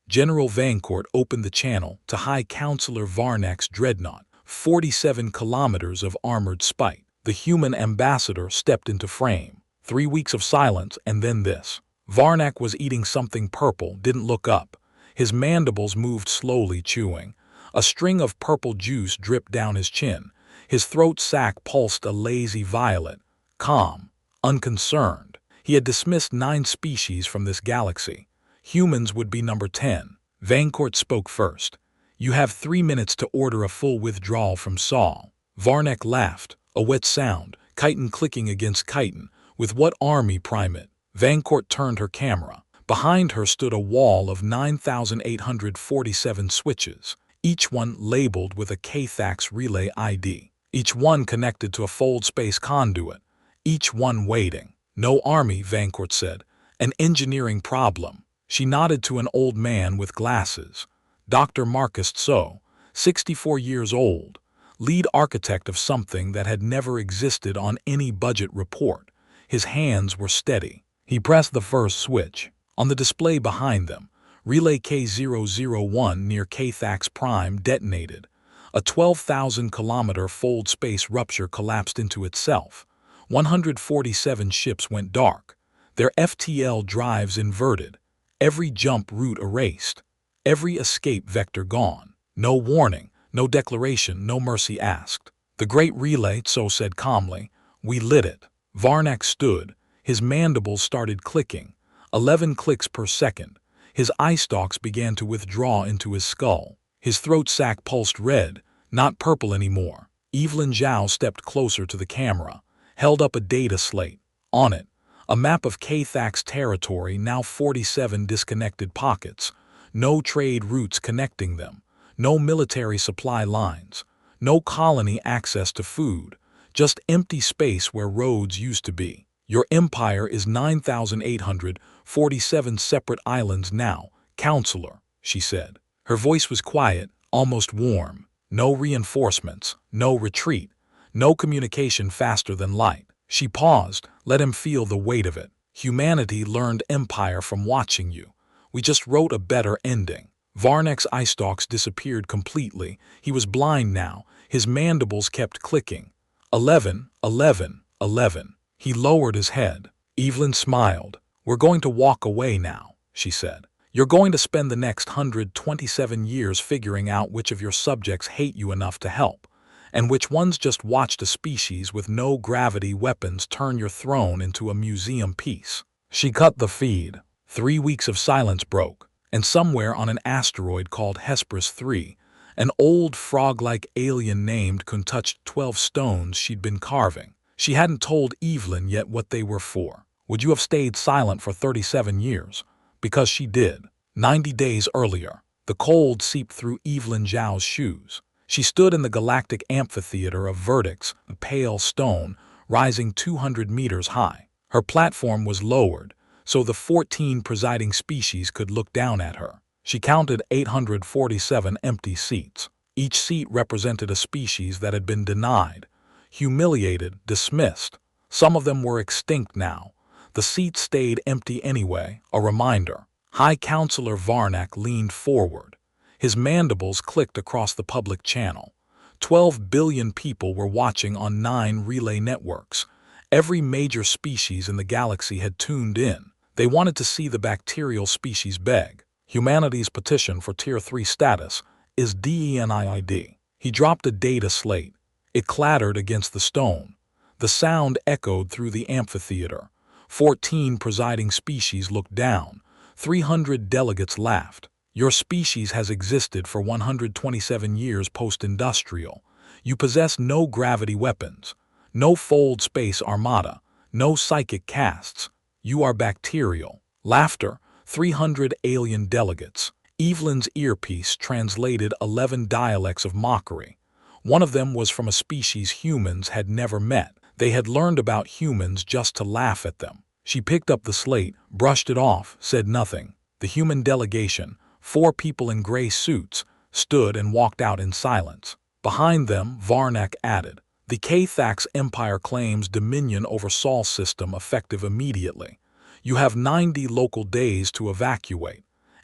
General Vancourt opened the channel to High Counselor Varnak's dreadnought, 47 kilometers of armored spite. The human ambassador stepped into frame. 3 weeks of silence and then this. Varnak was eating something purple, didn't look up. His mandibles moved slowly, chewing. A string of purple juice dripped down his chin. His throat sac pulsed a lazy violet. Calm, unconcerned. He had dismissed 9 species from this galaxy. Humans would be number 10. Vancourt spoke first. You have 3 minutes to order a full withdrawal from Saul. Varnak laughed, a wet sound, chitin clicking against chitin. With what army primate? Vancourt turned her camera. Behind her stood a wall of 9,847 switches, each one labeled with a K-Thax relay ID. Each one connected to a fold space conduit. Each one waiting. No army, Vancourt said. An engineering problem. She nodded to an old man with glasses. Dr. Marcus Tso, 64 years old, lead architect of something that had never existed on any budget report. His hands were steady. He pressed the first switch. On the display behind them, Relay K001 near K-Thax Prime detonated. A 12,000-kilometer fold space rupture collapsed into itself. 147 ships went dark. Their FTL drives inverted. Every jump route erased. Every escape vector gone. No warning, no declaration, no mercy asked. The Great Relay, Tso said calmly. We lit it. Varnak stood. His mandibles started clicking. 11 clicks per second. His eye stalks began to withdraw into his skull. His throat sac pulsed red, not purple anymore. Evelyn Zhao stepped closer to the camera, held up a data slate. On it, a map of K-Thax territory, now 47 disconnected pockets. No trade routes connecting them. No military supply lines. No colony access to food. Just empty space where roads used to be. Your empire is 9,847 separate islands now, Counselor, she said. Her voice was quiet, almost warm. No reinforcements, no retreat, no communication faster than light. She paused, let him feel the weight of it. Humanity learned empire from watching you. We just wrote a better ending. Varnak's eye stalks disappeared completely. He was blind now. His mandibles kept clicking. 11, 11, 11. He lowered his head. Evelyn smiled. We're going to walk away now, she said. You're going to spend the next 127 years figuring out which of your subjects hate you enough to help, and which ones just watched a species with no gravity weapons turn your throne into a museum piece. She cut the feed. 3 weeks of silence broke, and somewhere on an asteroid called Hesperus 3, an old frog-like alien named Kun touched 12 stones she'd been carving. She hadn't told Evelyn yet what they were for. Would you have stayed silent for 37 years? Because she did. 90 days earlier, the cold seeped through Evelyn Zhao's shoes. She stood in the galactic amphitheater of verdicts, a pale stone, rising 200 meters high. Her platform was lowered, so the 14 presiding species could look down at her. She counted 847 empty seats. Each seat represented a species that had been denied, humiliated, dismissed. Some of them were extinct now. The seats stayed empty anyway, a reminder. High Counselor Varnak leaned forward. His mandibles clicked across the public channel. 12 billion people were watching on 9 relay networks. Every major species in the galaxy had tuned in. They wanted to see the bacterial species beg. Humanity's petition for Tier 3 status is DENIID. He dropped a data slate. It clattered against the stone. The sound echoed through the amphitheater. 14 presiding species looked down. 300 delegates laughed. Your species has existed for 127 years post-industrial. You possess no gravity weapons, no fold space armada, no psychic casts. You are bacterial. Laughter. 300 alien delegates. Evelyn's earpiece translated 11 dialects of mockery. One of them was from a species humans had never met. They had learned about humans just to laugh at them. She picked up the slate, brushed it off, said nothing. The human delegation, 4 people in gray suits, stood and walked out in silence. Behind them, Varnak added, the K-Thax Empire claims dominion over Sol system effective immediately. You have 90 local days to evacuate.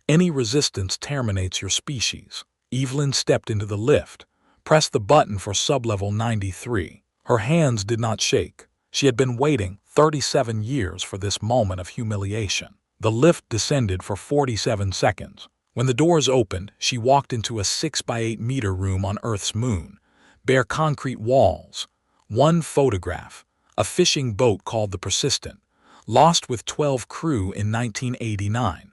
Any resistance terminates your species. Evelyn stepped into the lift, pressed the button for sublevel 93. Her hands did not shake. She had been waiting 37 years for this moment of humiliation. The lift descended for 47 seconds. When the doors opened, she walked into a 6 by 8 meter room on Earth's moon. Bare concrete walls. One photograph. A fishing boat called the Persistent, lost with 12 crew in 1989.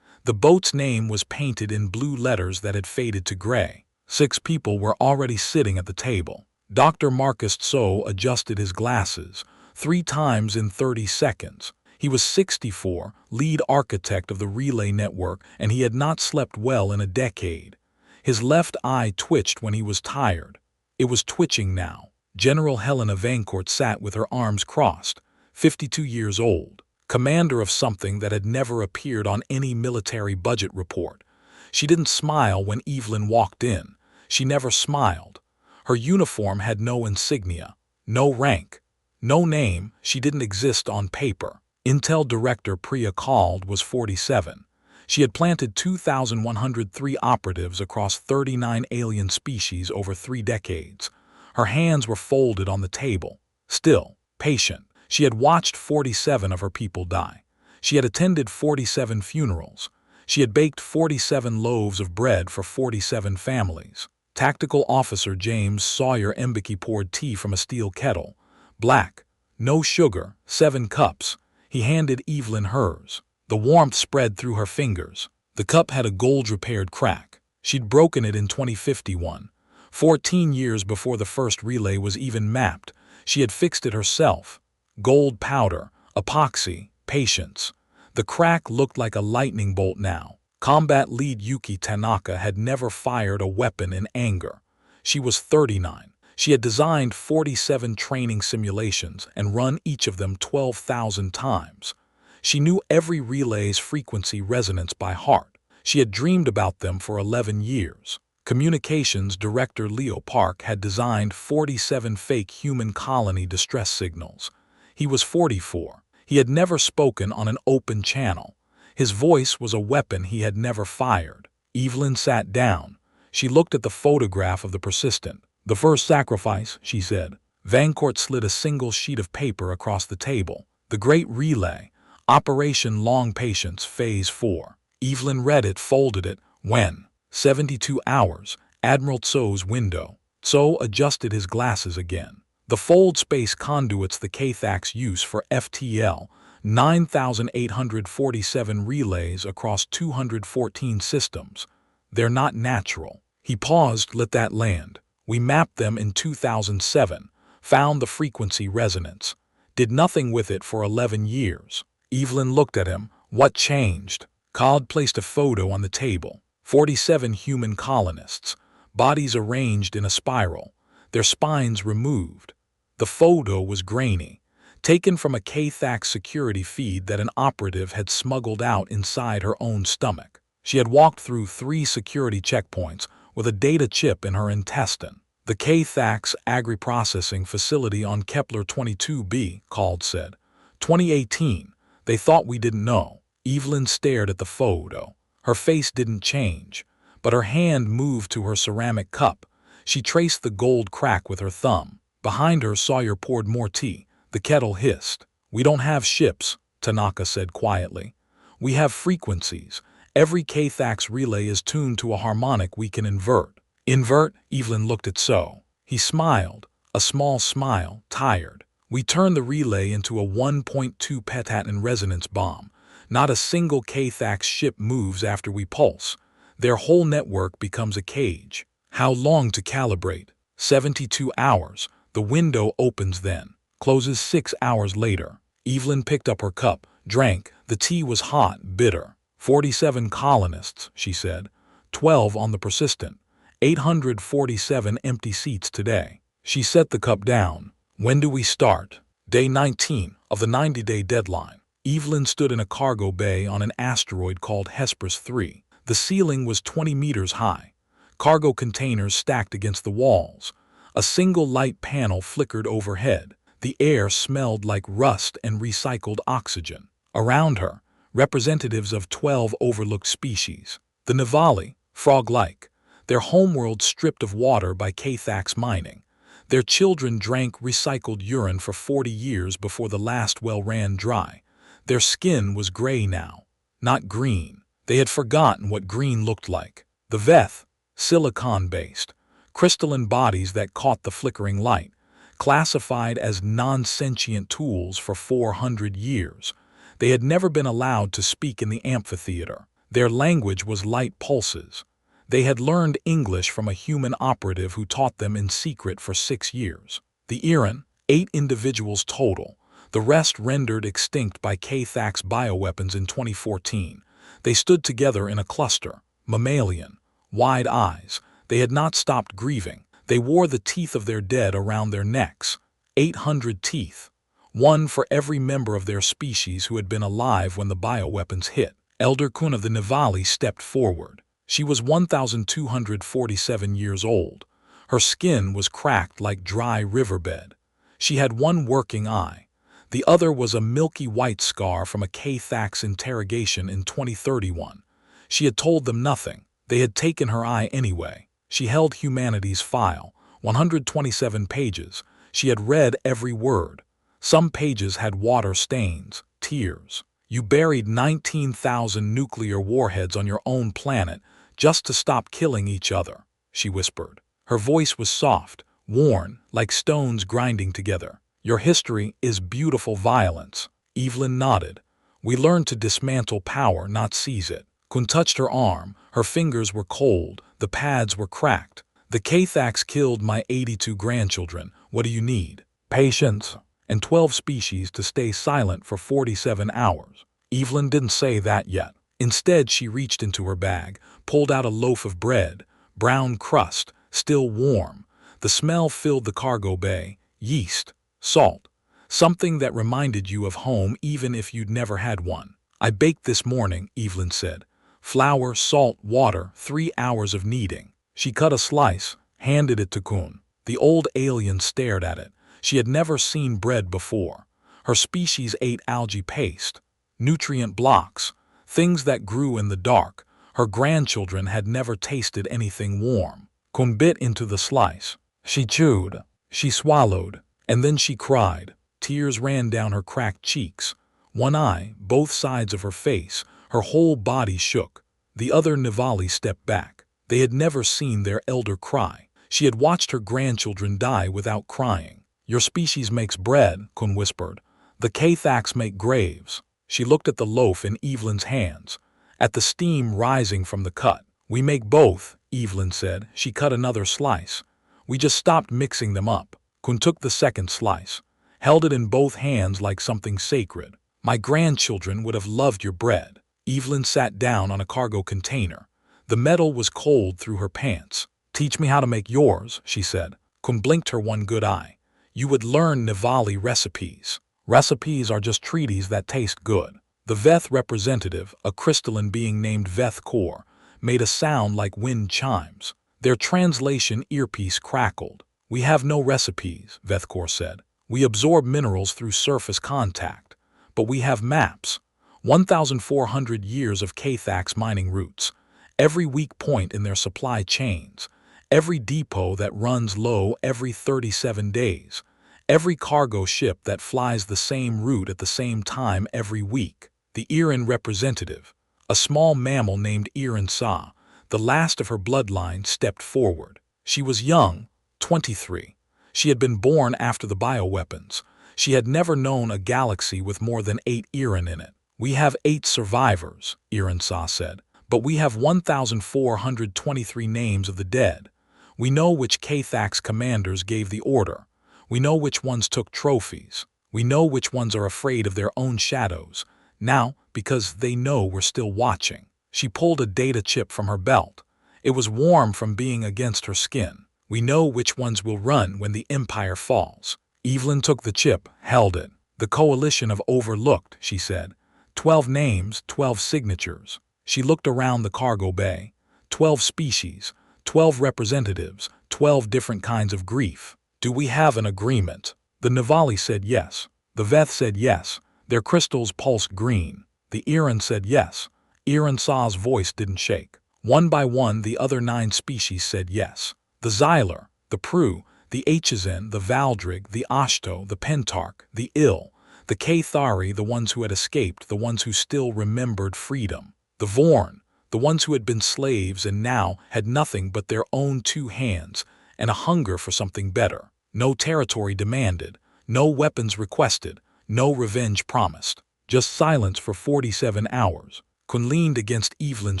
The boat's name was painted in blue letters that had faded to gray. 6 people were already sitting at the table. Dr. Marcus Tso adjusted his glasses 3 times in 30 seconds. He was 64, lead architect of the relay network, and he had not slept well in a decade. His left eye twitched when he was tired. It was twitching now. General Helena Vancourt sat with her arms crossed, 52 years old, commander of something that had never appeared on any military budget report. She didn't smile when Evelyn walked in. She never smiled. Her uniform had no insignia, no rank, no name. She didn't exist on paper. Intel Director Priya Kald was 47. She had planted 2,103 operatives across 39 alien species over 3 decades. Her hands were folded on the table, still, patient. She had watched 47 of her people die. She had attended 47 funerals. She had baked 47 loaves of bread for 47 families. Tactical Officer James Sawyer Mbeki poured tea from a steel kettle. Black, no sugar, 7 cups. He handed Evelyn hers. The warmth spread through her fingers. The cup had a gold-repaired crack. She'd broken it in 2051. 14 years before the first relay was even mapped. She had fixed it herself. Gold powder, epoxy, patience. The crack looked like a lightning bolt now. Combat lead Yuki Tanaka had never fired a weapon in anger. She was 39. She had designed 47 training simulations and run each of them 12,000 times. She knew every relay's frequency resonance by heart. She had dreamed about them for 11 years. Communications Director Leo Park had designed 47 fake human colony distress signals. He was 44. He had never spoken on an open channel. His voice was a weapon he had never fired. Evelyn sat down. She looked at the photograph of the Persistent. "The first sacrifice," she said. Vancourt slid a single sheet of paper across the table. "The Great Relay. Operation Long Patience, Phase 4. Evelyn read it, folded it. When? 72 hours. Admiral Tso's window. Tso adjusted his glasses again. The fold space conduits the Kathax use for FTL, 9,847 relays across 214 systems. They're not natural. He paused, let that land. We mapped them in 2007, found the frequency resonance. Did nothing with it for 11 years. Evelyn looked at him. What changed? Cod placed a photo on the table. 47 human colonists, bodies arranged in a spiral, their spines removed. The photo was grainy, taken from a Kathax security feed that an operative had smuggled out inside her own stomach. She had walked through 3 security checkpoints with a data chip in her intestine. The Kathax agri-processing facility on Kepler 22b, Cald said. 2018. They thought we didn't know. Evelyn stared at the photo. Her face didn't change, but her hand moved to her ceramic cup. She traced the gold crack with her thumb. Behind her, Sawyer poured more tea. The kettle hissed. "We don't have ships," Tanaka said quietly. "We have frequencies. Every Kathax relay is tuned to a harmonic we can invert." "Invert?" Evelyn looked at So. He smiled, a small smile, tired. "We turn the relay into a 1.2 petaton resonance bomb. Not a single Kathax ship moves after we pulse. Their whole network becomes a cage." "How long to calibrate?" 72 hours. The window opens then, closes 6 hours later. Evelyn picked up her cup, drank. The tea was hot, bitter. 47 colonists, she said. 12 on the Persistent. 847 empty seats today. She set the cup down. "When do we start?" "Day 19 of the 90-day deadline." Evelyn stood in a cargo bay on an asteroid called Hesperus 3. The ceiling was 20 meters high. Cargo containers stacked against the walls. A single light panel flickered overhead. The air smelled like rust and recycled oxygen. Around her, representatives of 12 overlooked species. The Nivali, frog-like, their homeworld stripped of water by Cathax mining. Their children drank recycled urine for 40 years before the last well ran dry. Their skin was gray now, not green. They had forgotten what green looked like. The Veth, silicon-based, crystalline bodies that caught the flickering light, classified as non-sentient tools for 400 years. They had never been allowed to speak in the amphitheater. Their language was light pulses. They had learned English from a human operative who taught them in secret for 6 years. The Iran, 8 individuals total, the rest rendered extinct by Cathax bioweapons in 2014. They stood together in a cluster, mammalian, wide eyes. They had not stopped grieving. They wore the teeth of their dead around their necks, 800 teeth, one for every member of their species who had been alive when the bioweapons hit. Elder Kun of the Nivali stepped forward. She was 1,247 years old. Her skin was cracked like dry riverbed. She had one working eye. The other was a milky white scar from a Cathax interrogation in 2031. She had told them nothing. They had taken her eye anyway. She held humanity's file, 127 pages. She had read every word. Some pages had water stains, tears. You buried 19,000 nuclear warheads on your own planet just to stop killing each other, she whispered. Her voice was soft, worn, like stones grinding together. Your history is beautiful violence. Evelyn nodded. We learned to dismantle power, not seize it. Kun touched her arm. Her fingers were cold. The pads were cracked. The Cathax killed my 82 grandchildren. What do you need? Patience. And 12 species to stay silent for 47 hours. Evelyn didn't say that yet. Instead, she reached into her bag, pulled out a loaf of bread, brown crust, still warm. The smell filled the cargo bay. Yeast, salt, something that reminded you of home even if you'd never had one. I baked this morning, Evelyn said. Flour, salt, water, 3 hours of kneading. She cut a slice, handed it to Kun. The old alien stared at it. She had never seen bread before. Her species ate algae paste, nutrient blocks, things that grew in the dark. Her grandchildren had never tasted anything warm. Kun bit into the slice. She chewed. She swallowed. And then she cried. Tears ran down her cracked cheeks. One eye, both sides of her face. Her whole body shook. The other Nivali stepped back. They had never seen their elder cry. She had watched her grandchildren die without crying. Your species makes bread, Kun whispered. The Cathax make graves. She looked at the loaf in Evelyn's hands, at the steam rising from the cut. We make both, Evelyn said. She cut another slice. We just stopped mixing them up. Kun took the second slice, held it in both hands like something sacred. My grandchildren would have loved your bread. Evelyn sat down on a cargo container. The metal was cold through her pants. Teach me how to make yours, she said. Kun blinked her one good eye. You would learn Nivali recipes. Recipes are just treaties that taste good. The Veth representative, a crystalline being named Veth Core, made a sound like wind chimes. Their translation earpiece crackled. We have no recipes, Veth Core said. We absorb minerals through surface contact. But we have maps. 1,400 years of Cathax mining routes. Every weak point in their supply chains. Every depot that runs low every 37 days. Every cargo ship that flies the same route at the same time every week. The Iran representative, a small mammal named Iran Sa, the last of her bloodline, stepped forward. She was young, 23. She had been born after the bioweapons. She had never known a galaxy with more than 8 Iran in it. We have 8 survivors, Iran Sa said, but we have 1,423 names of the dead. We know which Cathax commanders gave the order. We know which ones took trophies. We know which ones are afraid of their own shadows. Now, because they know we're still watching. She pulled a data chip from her belt. It was warm from being against her skin. We know which ones will run when the Empire falls. Evelyn took the chip, held it. The coalition of overlooked, she said. 12 names, 12 signatures. She looked around the cargo bay. 12 species, 12 representatives, 12 different kinds of grief. Do we have an agreement? The Nivali said yes. The Veth said yes. Their crystals pulsed green. The Iran said yes. Iran Saw's voice didn't shake. One by one, the other 9 species said yes. The Xyler, the Prue, the HFY, the Valdrig, the Ashto, the Pentarch, the Ill, the Cathari, the ones who had escaped, the ones who still remembered freedom. The Vorn, the ones who had been slaves and now had nothing but their own 2 hands and a hunger for something better. No territory demanded, no weapons requested, no revenge promised. Just silence for 47 hours. Kun leaned against Evelyn's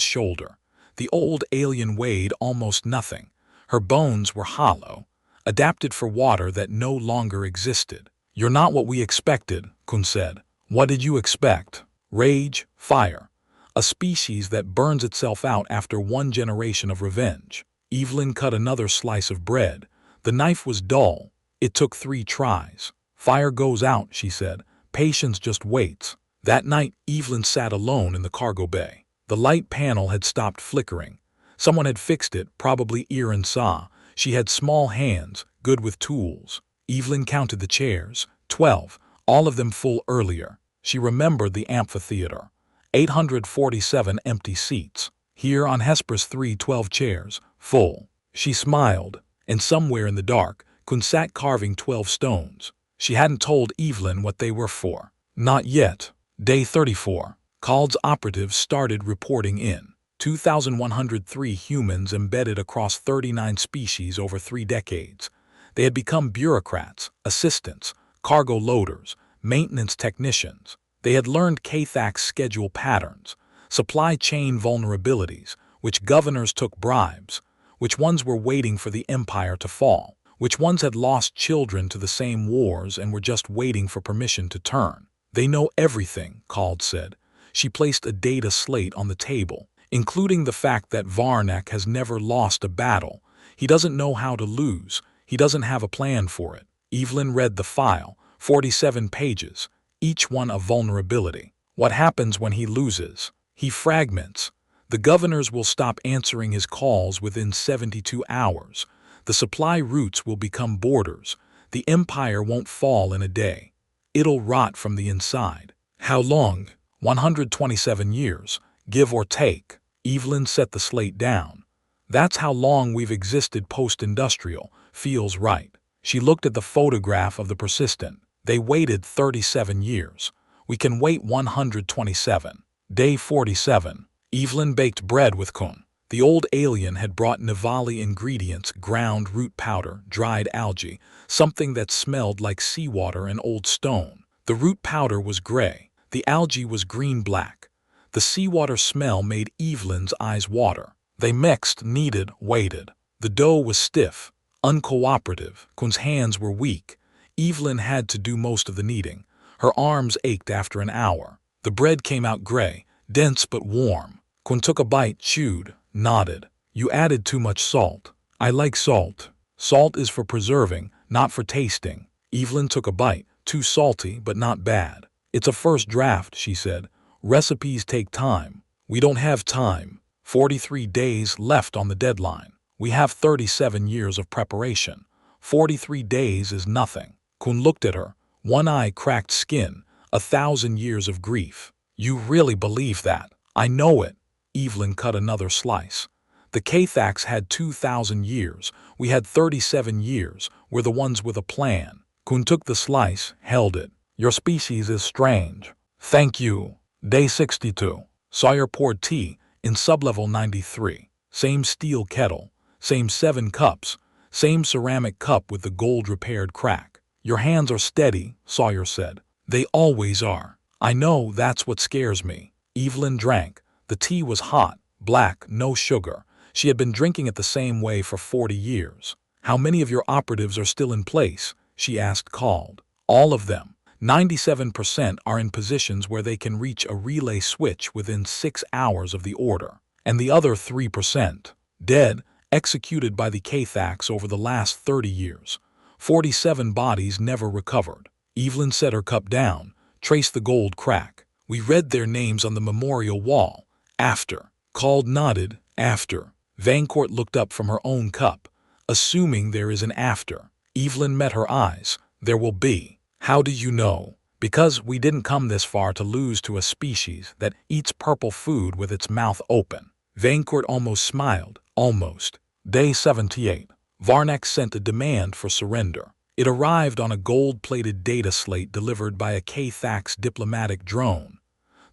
shoulder. The old alien weighed almost nothing. Her bones were hollow, adapted for water that no longer existed. "You're not what we expected," Kun said. "What did you expect?" "Rage, fire. A species that burns itself out after 1 generation of revenge." Evelyn cut another slice of bread. The knife was dull. It took 3 tries. "Fire goes out," she said. "Patience just waits." That night, Evelyn sat alone in the cargo bay. The light panel had stopped flickering. Someone had fixed it, probably Iran Saw. She had small hands, good with tools. Evelyn counted the chairs. 12, all of them full earlier. She remembered the amphitheater. 847 empty seats. Here on Hesper's 312 chairs, full. She smiled, and somewhere in the dark, Kun sat carving 12 stones. She hadn't told Evelyn what they were for. Not yet. Day 34. Cald's operatives started reporting in. 2,103 humans embedded across 39 species over 3 decades. They had become bureaucrats, assistants, cargo loaders, maintenance technicians. They had learned Cathak's schedule patterns, supply chain vulnerabilities, which governors took bribes, which ones were waiting for the empire to fall, which ones had lost children to the same wars and were just waiting for permission to turn. "They know everything," Cald said. She placed a data slate on the table, including the fact that Varnak has never lost a battle. He doesn't know how to lose. He doesn't have a plan for it. Evelyn read the file, 47 pages, each one a vulnerability. What happens when he loses? He fragments. The governors will stop answering his calls within 72 hours. The supply routes will become borders. The empire won't fall in a day. It'll rot from the inside. How long? 127 years, give or take. Evelyn set the slate down. That's how long we've existed post-industrial. Feels right. She looked at the photograph of the persistent. They waited 37 years. We can wait 127. Day 47. Evelyn baked bread with Kun. The old alien had brought Nivali ingredients, ground root powder, dried algae, something that smelled like seawater and old stone. The root powder was gray. The algae was green-black. The seawater smell made Evelyn's eyes water. They mixed, kneaded, waited. The dough was stiff, uncooperative. Kun's hands were weak. Evelyn had to do most of the kneading. Her arms ached after an hour. The bread came out gray, dense but warm. Kun took a bite, chewed, nodded. "You added too much salt." "I like salt." "Salt is for preserving, not for tasting." Evelyn took a bite. "Too salty, but not bad." "It's a first draft," she said. "Recipes take time." "We don't have time. 43 days left on the deadline. We have 37 years of preparation. 43 days is nothing." Kun looked at her, one eye cracked skin, 1,000 years of grief. "You really believe that?" "I know it." Evelyn cut another slice. "The Cathaks had 2,000 years. We had 37 years. We're the ones with a plan." Kun took the slice, held it. "Your species is strange." "Thank you." Day 62. Sawyer poured tea in sublevel 93. Same steel kettle, same 7 cups, same ceramic cup with the gold-repaired crack. "Your hands are steady," Sawyer said. "They always are." "I know, that's what scares me." Evelyn drank. The tea was hot, black, no sugar. She had been drinking it the same way for 40 years. "How many of your operatives are still in place?" she asked Cald. "All of them. 97% are in positions where they can reach a relay switch within 6 hours of the order. And the other 3%, dead, executed by the Cathaks over the last 30 years. 47 bodies never recovered." Evelyn set her cup down, traced the gold crack. "We read their names on the memorial wall. After." Cald nodded. "After." Vancourt looked up from her own cup. "Assuming there is an after." Evelyn met her eyes. "There will be." "How do you know?" Because we didn't come this far to lose to a species that eats purple food with its mouth open. Vaincourt almost smiled. Almost. Day 78. Varnax sent a demand for surrender. It arrived on a gold-plated data slate delivered by a K-Thax diplomatic drone.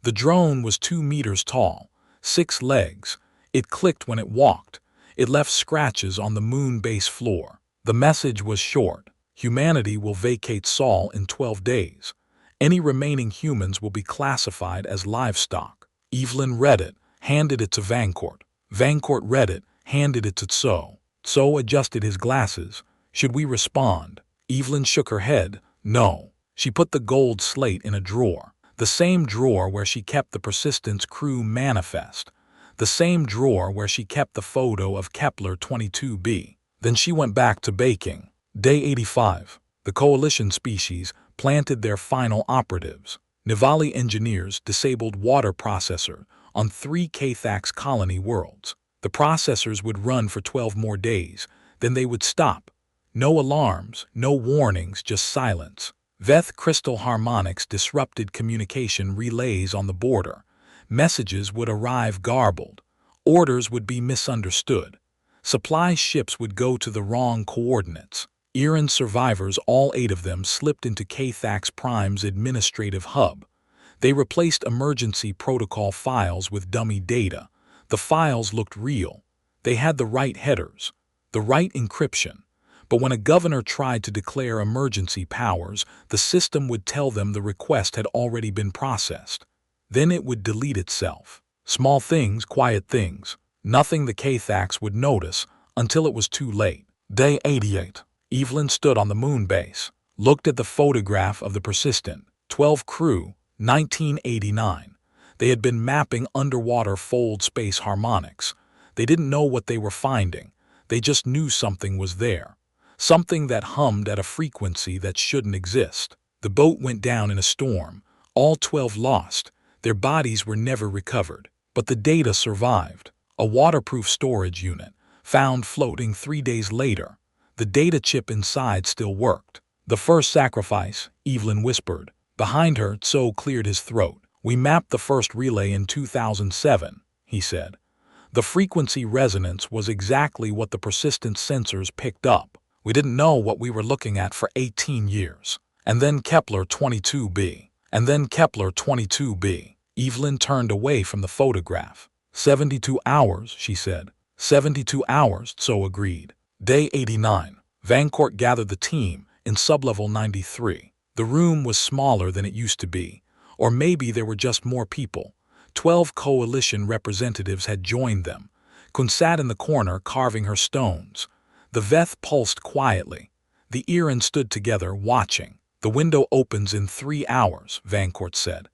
The drone was 2 meters tall, 6 legs. It clicked when it walked. It left scratches on the moon base floor. The message was short. Humanity will vacate Sol in 12 days. Any remaining humans will be classified as livestock. Evelyn read it, handed it to Vaincourt. Vaincourt read it, handed it to Tso. Tso adjusted his glasses. Should we respond? Evelyn shook her head. No. She put the gold slate in a drawer. The same drawer where she kept the Persistence crew manifest. The same drawer where she kept the photo of Kepler 22b. Then she went back to baking. Day 85. The Coalition species planted their final operatives. Nivali engineers disabled water processor on 3 K-Thax colony worlds. The processors would run for 12 more days, then they would stop. No alarms, no warnings, just silence. Veth crystal harmonics disrupted communication relays on the border. Messages would arrive garbled. Orders would be misunderstood. Supply ships would go to the wrong coordinates. Iran survivors, all 8 of them, slipped into K-Thax Prime's administrative hub. They replaced emergency protocol files with dummy data. The files looked real. They had the right headers, the right encryption. But when a governor tried to declare emergency powers, the system would tell them the request had already been processed. Then it would delete itself. Small things, quiet things. Nothing the K-Thax would notice until it was too late. Day 88. Evelyn stood on the moon base, looked at the photograph of the Persistent 12 crew, 1989. They had been mapping underwater fold space harmonics. They didn't know what they were finding. They just knew something was there. Something that hummed at a frequency that shouldn't exist. The boat went down in a storm. All 12 lost. Their bodies were never recovered. But the data survived. A waterproof storage unit, found floating 3 days later. The data chip inside still worked. The first sacrifice, Evelyn whispered. Behind her, Tso cleared his throat. We mapped the first relay in 2007, he said. The frequency resonance was exactly what the Persistent sensors picked up. We didn't know what we were looking at for 18 years. And then Kepler 22b. And then Kepler 22b. Evelyn turned away from the photograph. 72 hours, she said. 72 hours, Tso agreed. Day 89. Vaincourt gathered the team in sublevel 93. The room was smaller than it used to be. Or maybe there were just more people. 12 coalition representatives had joined them. Kun sat in the corner carving her stones. The Veth pulsed quietly. The Iran stood together, watching. The window opens in 3 hours, Vaincourt said.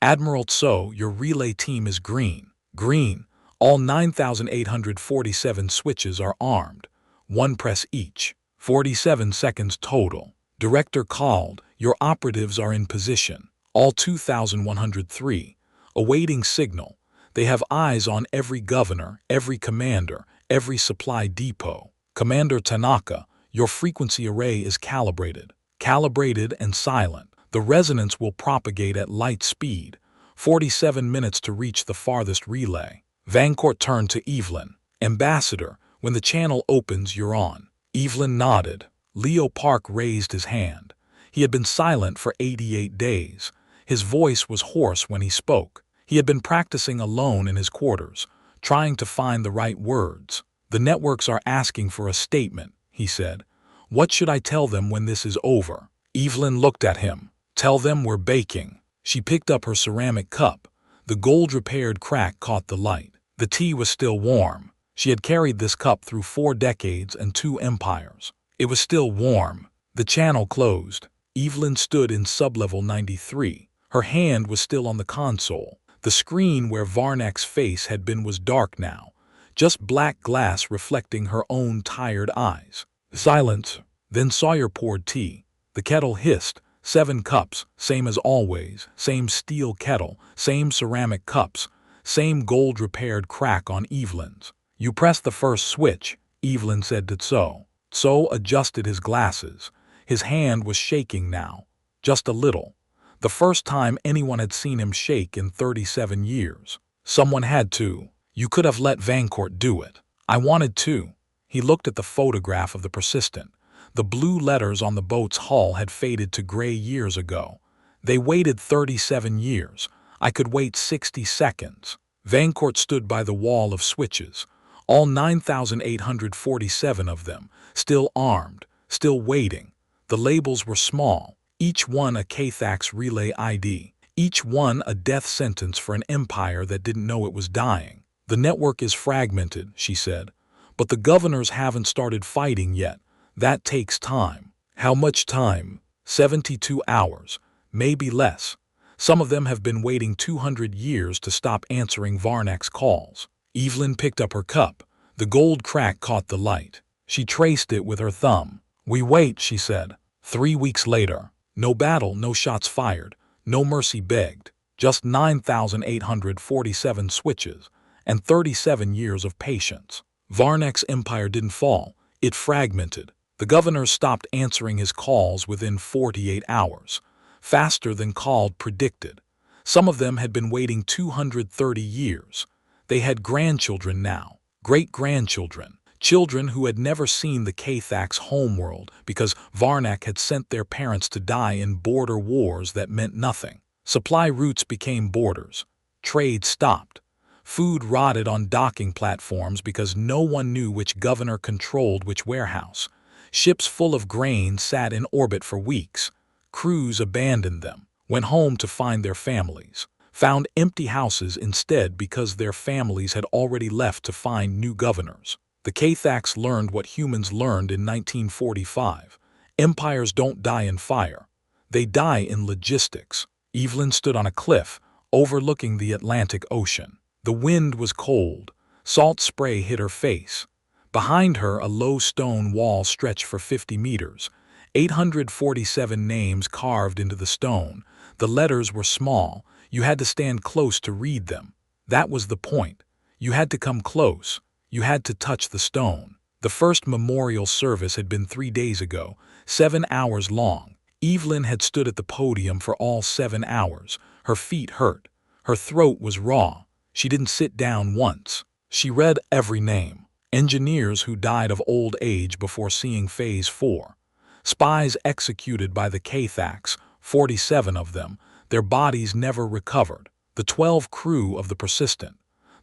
Admiral Tso, your relay team is green. Green. All 9,847 switches are armed. 1 press each. 47 seconds total. Director called. Your operatives are in position. All 2,103. Awaiting signal. They have eyes on every governor, every commander, every supply depot. Commander Tanaka, your frequency array is calibrated. Calibrated and silent. The resonance will propagate at light speed. 47 minutes to reach the farthest relay. Vaincourt turned to Evelyn. Ambassador, when the channel opens, you're on. Evelyn nodded. Leo Park raised his hand. He had been silent for 88 days. His voice was hoarse when he spoke. He had been practicing alone in his quarters, trying to find the right words. The networks are asking for a statement, he said. What should I tell them when this is over? Evelyn looked at him. Tell them we're baking. She picked up her ceramic cup. The gold-repaired crack caught the light. The tea was still warm. She had carried this cup through 4 decades and 2 empires. It was still warm. The channel closed. Evelyn stood in sublevel 93. Her hand was still on the console. The screen where Varnak's face had been was dark now, just black glass reflecting her own tired eyes. Silence. Then Sawyer poured tea. The kettle hissed. 7 cups, same as always, same steel kettle, same ceramic cups, same gold-repaired crack on Evelyn's. You press the first switch, Evelyn said to Tso. Tso adjusted his glasses. His hand was shaking now, just a little. The first time anyone had seen him shake in 37 years. Someone had to. You could have let Vancourt do it. I wanted to. He looked at the photograph of the Persistent. The blue letters on the boat's hull had faded to gray years ago. They waited 37 years. I could wait 60 seconds. Vancourt stood by the wall of switches, all 9,847 of them, still armed, still waiting. The labels were small, each one a Cathax relay ID, each one a death sentence for an empire that didn't know it was dying. The network is fragmented, she said, but the governors haven't started fighting yet. That takes time. How much time? 72 hours, maybe less. Some of them have been waiting 200 years to stop answering Varnak's calls. Evelyn picked up her cup. The gold crack caught the light. She traced it with her thumb. We wait, she said. 3 weeks later. No battle, no shots fired, no mercy begged. Just 9,847 switches and 37 years of patience. Varnak's empire didn't fall. It fragmented. The governor stopped answering his calls within 48 hours. Faster than Cald predicted. Some of them had been waiting 230 years. They had grandchildren now, great-grandchildren, children who had never seen the Cathax homeworld because Varnak had sent their parents to die in border wars that meant nothing. Supply routes became borders. Trade stopped. Food rotted on docking platforms because no one knew which governor controlled which warehouse. Ships full of grain sat in orbit for weeks. Crews abandoned them, went home to find their families, found empty houses instead because their families had already left to find new governors. The Cathax learned what humans learned in 1945. Empires don't die in fire. They die in logistics. Evelyn stood on a cliff, overlooking the Atlantic Ocean. The wind was cold. Salt spray hit her face. Behind her, a low stone wall stretched for 50 meters. 847 names carved into the stone. The letters were small. You had to stand close to read them. That was the point. You had to come close. You had to touch the stone. The first memorial service had been 3 days ago, 7 hours long. Evelyn had stood at the podium for all 7 hours. Her feet hurt. Her throat was raw. She didn't sit down once. She read every name. Engineers who died of old age before seeing Phase 4. Spies executed by the Cathax, 47 of them, their bodies never recovered. The 12 crew of the Persistent.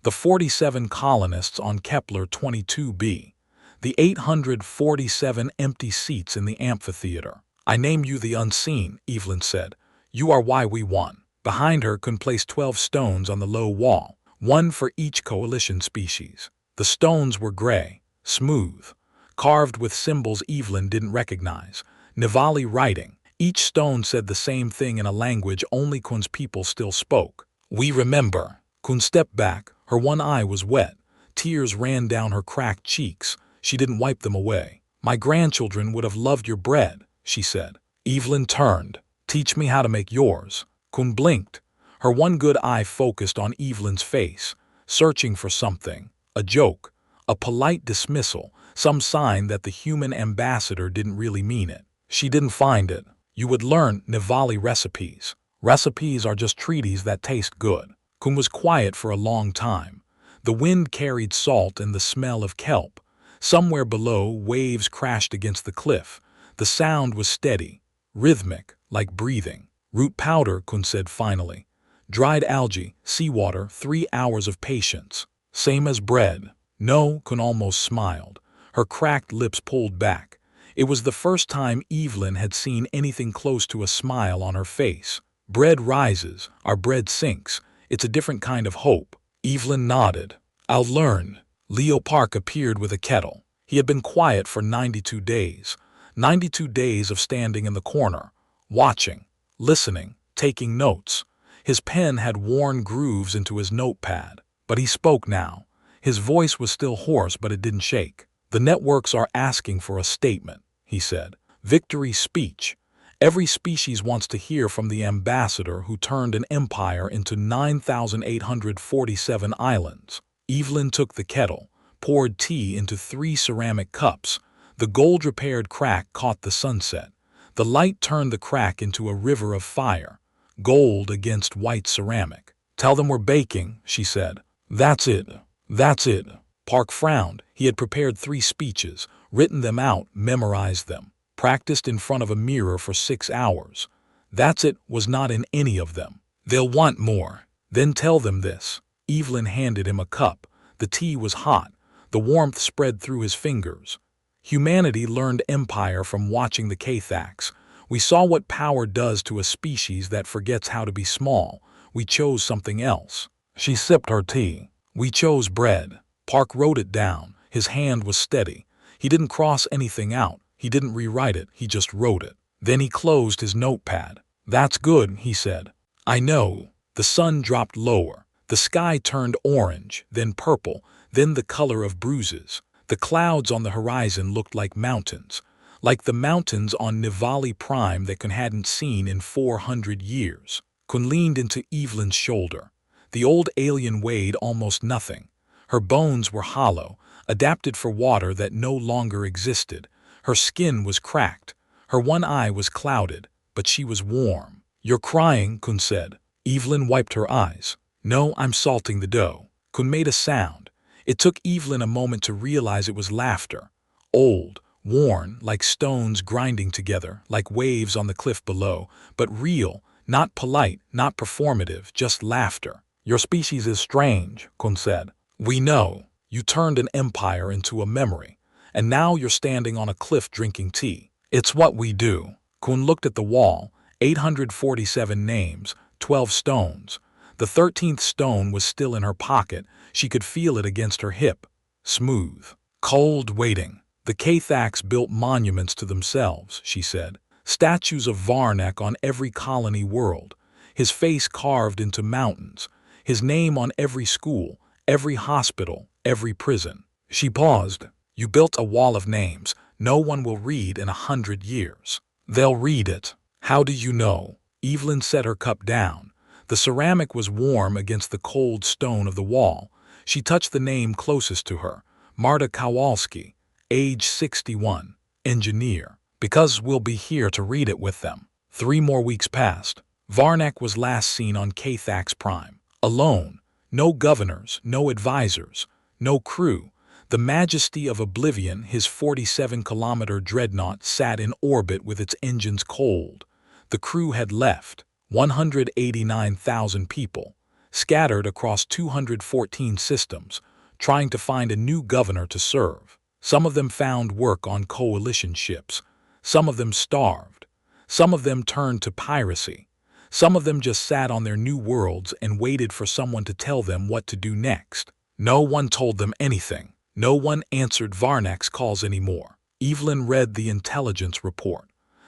The 47 colonists on Kepler 22b. The 847 empty seats in the amphitheater. I name you the unseen, Evelyn said. You are why we won. Behind her could place 12 stones on the low wall, one for each coalition species. The stones were gray, smooth, carved with symbols Evelyn didn't recognize. Nivali writing. Each stone said the same thing in a language only Kun's people still spoke. We remember. Kun stepped back. Her one eye was wet. Tears ran down her cracked cheeks. She didn't wipe them away. My grandchildren would have loved your bread, she said. Evelyn turned. Teach me how to make yours. Kun blinked. Her one good eye focused on Evelyn's face, searching for something. A joke. A polite dismissal. Some sign that the human ambassador didn't really mean it. She didn't find it. You would learn Nivali recipes. Recipes are just treaties that taste good. Kun was quiet for a long time. The wind carried salt and the smell of kelp. Somewhere below, waves crashed against the cliff. The sound was steady, rhythmic, like breathing. Root powder, Kun said finally. Dried algae, seawater, 3 hours of patience. Same as bread. No, Kun almost smiled. Her cracked lips pulled back. It was the first time Evelyn had seen anything close to a smile on her face. Bread rises, our bread sinks. It's a different kind of hope. Evelyn nodded. I'll learn. Leo Park appeared with a kettle. He had been quiet for 92 days. 92 days of standing in the corner, watching, listening, taking notes. His pen had worn grooves into his notepad, but he spoke now. His voice was still hoarse, but it didn't shake. The networks are asking for a statement, he said. Victory speech. Every species wants to hear from the ambassador who turned an empire into 9,847 islands. Evelyn took the kettle, poured tea into 3 ceramic cups. The gold-repaired crack caught the sunset. The light turned the crack into a river of fire. gold against white ceramic. "Tell them we're baking," she said. "That's it. That's it." Park frowned. He had prepared 3 speeches, written them out, memorized them, practiced in front of a mirror for 6 hours. "That's it" was not in any of them. "They'll want more." "Then tell them this." Evelyn handed him a cup. The tea was hot. The warmth spread through his fingers. "Humanity learned empire from watching the Cathax. We saw what power does to a species that forgets how to be small. We chose something else." She sipped her tea. "We chose bread." Park wrote it down. His hand was steady. He didn't cross anything out. He didn't rewrite it. He just wrote it. Then he closed his notepad. "That's good," he said. "I know." The sun dropped lower. The sky turned orange, then purple, then the color of bruises. The clouds on the horizon looked like mountains the mountains on Nivali Prime that Kun hadn't seen in 400 years. Kun leaned into Evelyn's shoulder. The old alien weighed almost nothing. Her bones were hollow, adapted for water that no longer existed. Her skin was cracked. Her one eye was clouded, but she was warm. "You're crying," Kun said. Evelyn wiped her eyes. "No, I'm salting the dough." Kun made a sound. It took Evelyn a moment to realize it was laughter. Old, worn, like stones grinding together, like waves on the cliff below, but real, not polite, not performative, just laughter. "Your species is strange," Kun said. "We know. You turned an empire into a memory, and now you're standing on a cliff drinking tea. It's what we do." Kun looked at the wall. 847 names, 12 stones. The 13th stone was still in her pocket. She could feel it against her hip. Smooth. Cold waiting. "The Cathax built monuments to themselves," she said. "Statues of Varnak on every colony world. His face carved into mountains. His name on every school, every hospital, every prison." She paused. "You built a wall of names no one will read in 100 years. They'll read it." "How do you know?" Evelyn set her cup down. The ceramic was warm against the cold stone of the wall. She touched the name closest to her. Marta Kowalski, age 61, engineer. "Because we'll be here to read it with them." 3 more weeks passed. Varnak was last seen on Cathax Prime. Alone. No governors, no advisors, no crew. The majesty of oblivion, his 47-kilometer dreadnought sat in orbit with its engines cold. The crew had left. 189,000 people, scattered across 214 systems, trying to find a new governor to serve. Some of them found work on coalition ships. Some of them starved. Some of them turned to piracy. Some of them just sat on their new worlds and waited for someone to tell them what to do next. No one told them anything. No one answered Varnak's calls anymore. Evelyn read the intelligence report.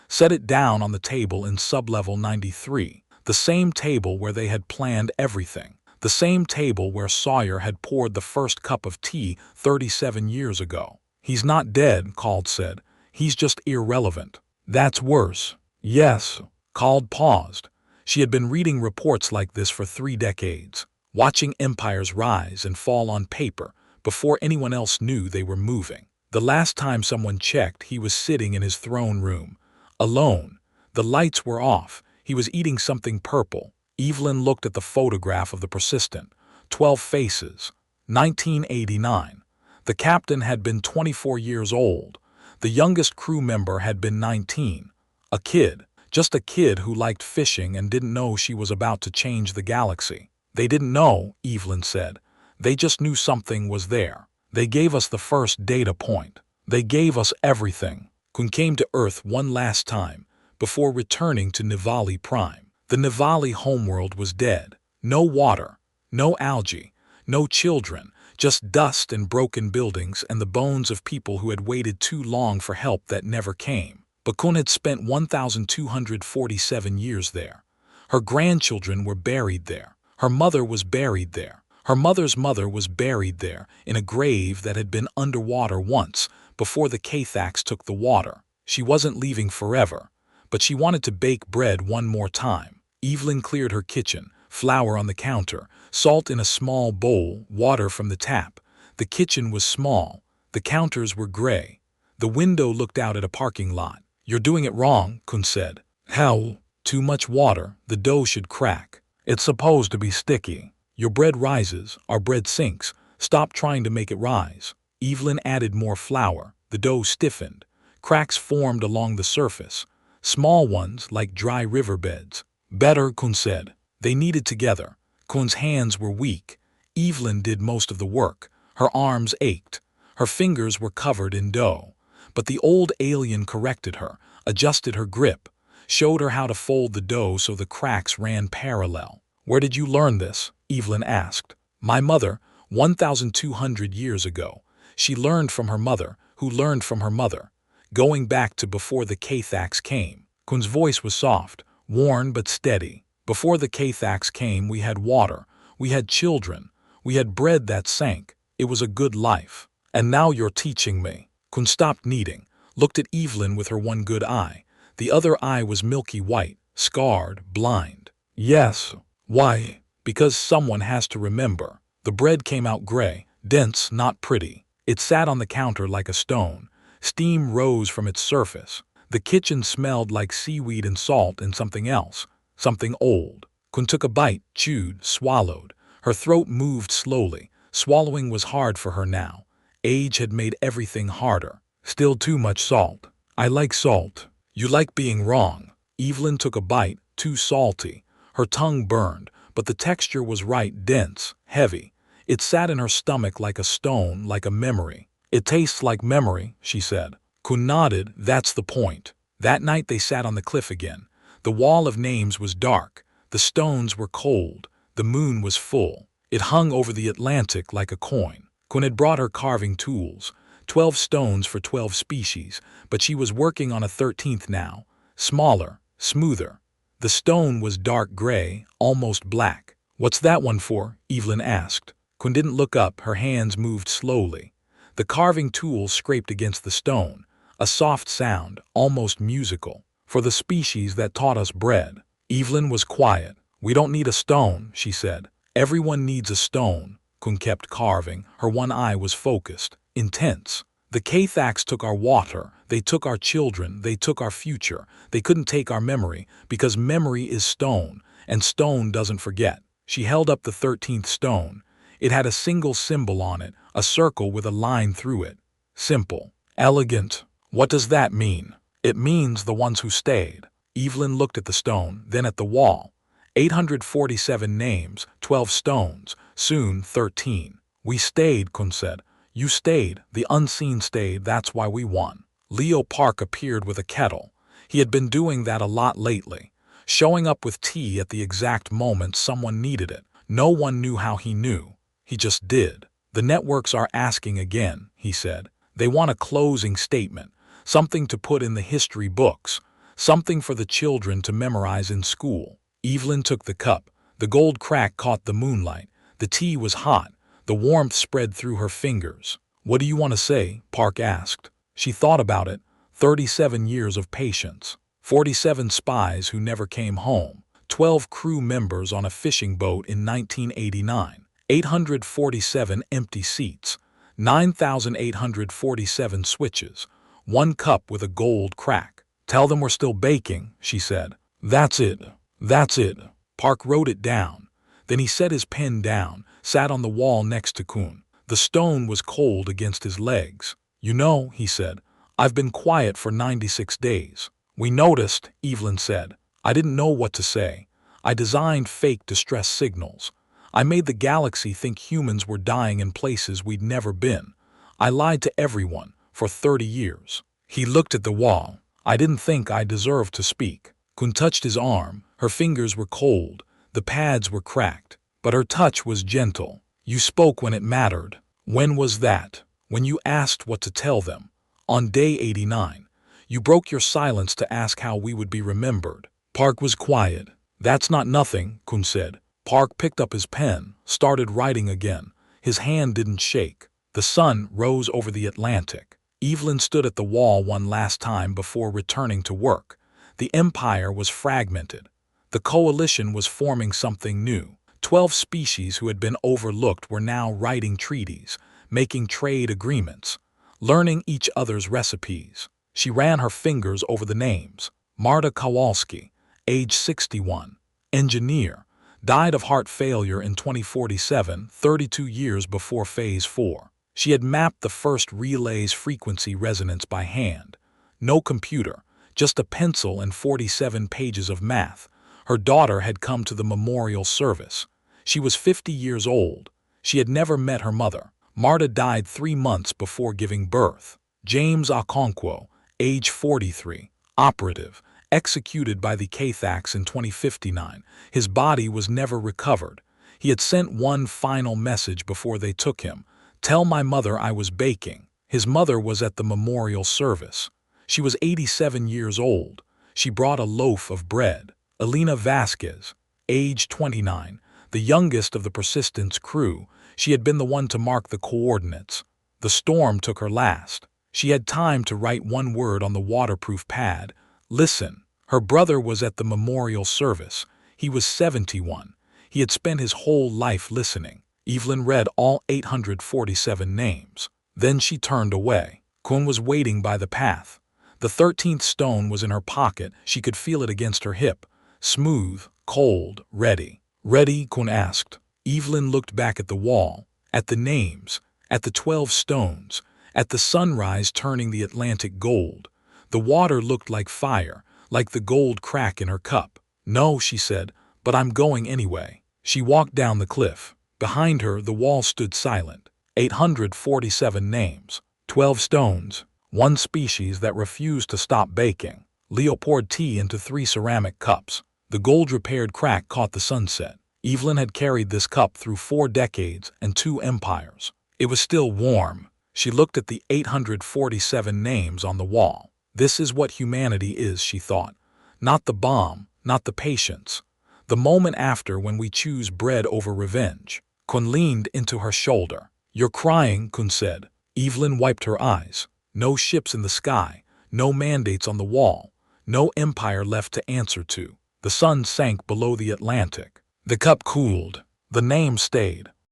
Set it down on the table in sublevel 93, the same table where they had planned everything, the same table where Sawyer had poured the first cup of tea 37 years ago. "He's not dead," Cald said. "He's just irrelevant." "That's worse." "Yes." Cald paused. She had been reading reports like this for 3 decades, watching empires rise and fall on paper before anyone else knew they were moving. The last time someone checked, he was sitting in his throne room. Alone. The lights were off. He was eating something purple. Evelyn looked at the photograph of the persistent. 12 faces. 1989. The captain had been 24 years old. The youngest crew member had been 19. A kid. Just a kid who liked fishing and didn't know she was about to change the galaxy. "They didn't know," Evelyn said. "They just knew something was there. They gave us the first data point. They gave us everything." Kun came to Earth one last time, before returning to Nivali Prime. The Nivali homeworld was dead. No water, no algae, no children, just dust and broken buildings and the bones of people who had waited too long for help that never came. But Kun had spent 1,247 years there. Her grandchildren were buried there. Her mother was buried there. Her mother's mother was buried there, in a grave that had been underwater once, before the Cathax took the water. She wasn't leaving forever, but she wanted to bake bread one more time. Evelyn cleared her kitchen, flour on the counter, salt in a small bowl, water from the tap. The kitchen was small. The counters were gray. The window looked out at a parking lot. "You're doing it wrong," Kun said. "How?" Too much water, the dough should crack. It's supposed to be sticky. Your bread rises, our bread sinks. Stop trying to make it rise. Evelyn added more flour. The dough stiffened. Cracks formed along the surface. Small ones like dry riverbeds. Better, Kun said. They kneaded together. Kun's hands were weak. Evelyn did most of the work. Her arms ached. Her fingers were covered in dough. But the old alien corrected her, adjusted her grip, showed her how to fold the dough so the cracks ran parallel. Where did you learn this? Evelyn asked. My mother, 1,200 years ago. She learned from her mother, who learned from her mother, going back to before the Cathax came. Kun's voice was soft, worn but steady. Before the Cathax came, we had water, we had children, we had bread that sank. It was a good life. And now you're teaching me. Kun stopped kneading, looked at Evelyn with her one good eye. The other eye was milky white, scarred, blind. Yes. Why? Because someone has to remember. The bread came out gray, dense, not pretty. It sat on the counter like a stone. Steam rose from its surface. The kitchen smelled like seaweed and salt and something else, something old. Kun took a bite, chewed, swallowed. Her throat moved slowly. Swallowing was hard for her now. Age had made everything harder. Still too much salt. I like salt. You like being wrong. Evelyn took a bite, too salty. Her tongue burned, but the texture was right, dense, heavy. It sat in her stomach like a stone, like a memory. It tastes like memory, she said. Kun nodded. That's the point. That night they sat on the cliff again. The wall of names was dark. The stones were cold. The moon was full. It hung over the Atlantic like a coin. Kun had brought her carving tools. 12 stones for 12 species, but she was working on a 13th now. Smaller, smoother. The stone was dark gray, almost black. What's that one for? Evelyn asked. Kun didn't look up. Her hands moved slowly. The carving tool scraped against the stone. A soft sound, almost musical. For the species that taught us bread. Evelyn was quiet. We don't need a stone, she said. Everyone needs a stone. Kun kept carving. Her one eye was focused, intense. The Cathax took our water. They took our children. They took our future. They couldn't take our memory, because memory is stone, and stone doesn't forget. She held up the 13th stone. It had a single symbol on it, a circle with a line through it. Simple. Elegant. What does that mean? It means the ones who stayed. Evelyn looked at the stone, then at the wall. 847 names, 12 stones, soon 13. We stayed, Kun said. You stayed, the unseen stayed, that's why we won. Leo Park appeared with a kettle. He had been doing that a lot lately, showing up with tea at the exact moment someone needed it. No one knew how he knew. He just did. The networks are asking again, he said. They want a closing statement, something to put in the history books, something for the children to memorize in school. Evelyn took the cup. The gold crack caught the moonlight. The tea was hot. The warmth spread through her fingers. What do you want to say? Park asked. She thought about it. 37 years of patience. 47 spies who never came home. 12 crew members on a fishing boat in 1989. 847 empty seats. 9,847 switches. One cup with a gold crack. Tell them we're still baking, she said. That's it. That's it. Park wrote it down. Then he set his pen down, sat on the wall next to Kun. The stone was cold against his legs. You know, he said, I've been quiet for 96 days. We noticed, Evelyn said. I didn't know what to say. I designed fake distress signals. I made the galaxy think humans were dying in places we'd never been. I lied to everyone for 30 years. He looked at the wall. I didn't think I deserved to speak. Kun touched his arm. Her fingers were cold. The pads were cracked. But her touch was gentle. You spoke when it mattered. When was that? When you asked what to tell them. On day 89. You broke your silence to ask how we would be remembered. Park was quiet. That's not nothing, Kun said. Park picked up his pen, started writing again. His hand didn't shake. The sun rose over the Atlantic. Evelyn stood at the wall one last time before returning to work. The empire was fragmented. The coalition was forming something new. 12 species who had been overlooked were now writing treaties, making trade agreements, learning each other's recipes. She ran her fingers over the names. Marta Kowalski, age 61, engineer, died of heart failure in 2047, 32 years before Phase 4. She had mapped the first relay's frequency resonance by hand. No computer, just a pencil and 47 pages of math. Her daughter had come to the memorial service. She was 50 years old. She had never met her mother. Marta died 3 months before giving birth. James Okonkwo, age 43, operative, executed by the Cathacs in 2059. His body was never recovered. He had sent one final message before they took him. "Tell my mother I was baking." His mother was at the memorial service. She was 87 years old. She brought a loaf of bread. Elena Vasquez, age 29, the youngest of the Persistence crew. She had been the one to mark the coordinates. The storm took her last. She had time to write one word on the waterproof pad: listen. Her brother was at the memorial service. He was 71. He had spent his whole life listening. Evelyn read all 847 names. Then she turned away. Kun was waiting by the path. The 13th stone was in her pocket. She could feel it against her hip. Smooth, cold, ready. Ready? Kun asked. Evelyn looked back at the wall, at the names, at the 12 stones, at the sunrise turning the Atlantic gold. The water looked like fire, like the gold crack in her cup. "No," she said, "but I'm going anyway." She walked down the cliff. Behind her, the wall stood silent. 847 names, 12 stones, one species that refused to stop baking. Leo poured tea into 3 ceramic cups. The gold-repaired crack caught the sunset. Evelyn had carried this cup through 4 decades and 2 empires. It was still warm. She looked at the 847 names on the wall. This is what humanity is, she thought. Not the bomb, not the patience. The moment after when we choose bread over revenge. Kun leaned into her shoulder. "You're crying," Kun said. Evelyn wiped her eyes. No ships in the sky, no mandates on the wall, no empire left to answer to. The sun sank below the Atlantic. The cup cooled. The name stayed.